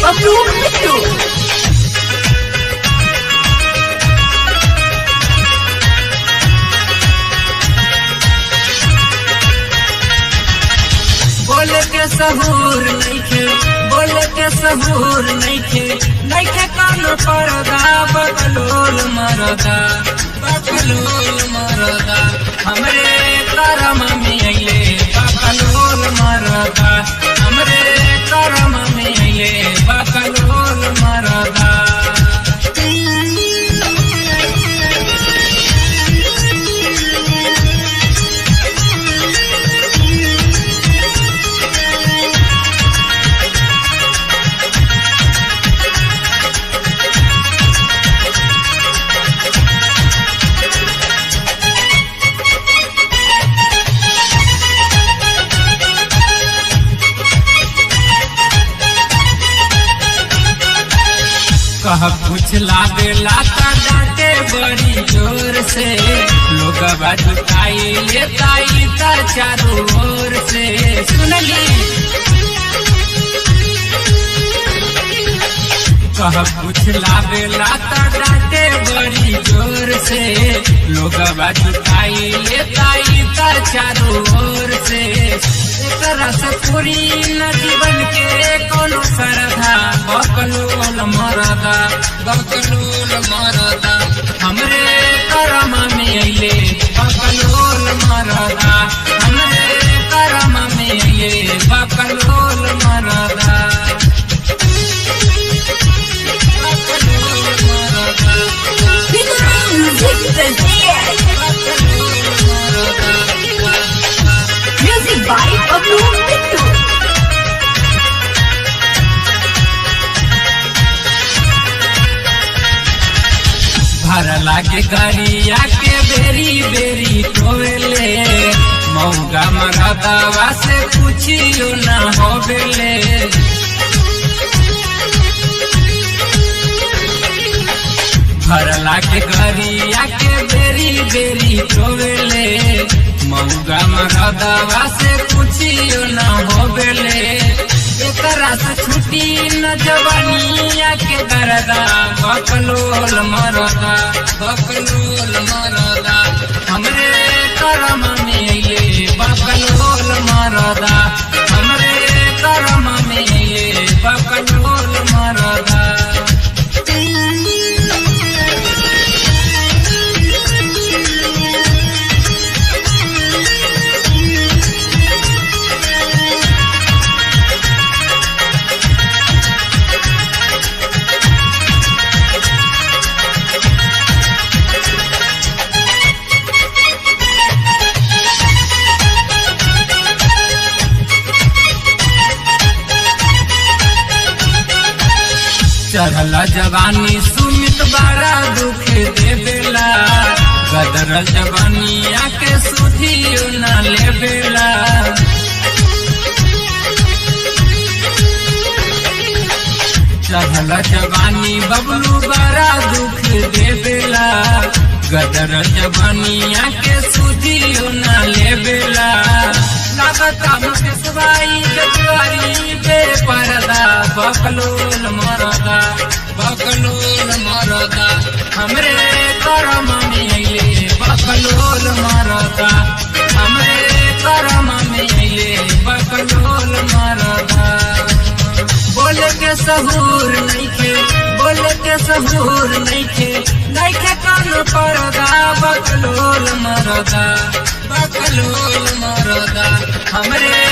बबलू बिट्टू। बोल के सहूर नइखे, बोल के सहूर नइखे, नइखे कानो परदा, बकलोल मरदा, बकलोल मरदा, हमरे करम में अइले बकलोल मरदा, हमरे करम में अइले बकलोल मरदा। कह कुछ लागेला ता डांटे बड़ी जोर से, लोग जुटाई लेताई ता चारों ओर से। सुनली कह कुछ लागेला ता डांटे बड़ी जोर से, लोग जुटाई लेताई ता चारों ओर से। एकरा से पूरी न जीवन के कोनो सरधा, बकलोल मरदा, बकलोल मरदा, हमरे करम में अइले बकलोल मरदा, हमरे करम में अइले बकलोल मरदा, बकलोल मरदा, म्यूजिक बाय बबलू बिट्टू। भरला के गरिया के बेरी बेरी टोले, मौगा मरदवा से पूछियो न होबेले। भरला के गरिया के बेरी बेरी टोले, मौगा मरदवा से पूछियो न होबेले। एकरा से छुट्टी न जवानिया के दरदा, बकलोल मरदा, बकलोल मरदा, हमरे करम में अइले बकलोल मरदा, हमरे करम में अइले बकलोल मरदा। चढ़ला जवानी सुमित बड़ा दुख देवेला, गदरल जवानिया के सुधियो न लेवेला। चढ़ला जवानी बबलू बड़ा दुख देवेला, गदरल जवानिया के सुधियो न लेवेला। लागता मुकेशबाई के द्वारी बेपरदा, बकलोल मरदा, बकलोल मरदा, हमरे करम में अइले बकलोल मरदा, हमरे करम में अइले बकलोल मरदा। बोल के सहूर नइखे, बोल के सहूर नइखे, नइखे कानो परदा, बकलोल मरदा, बकलोल मरदा, हमरे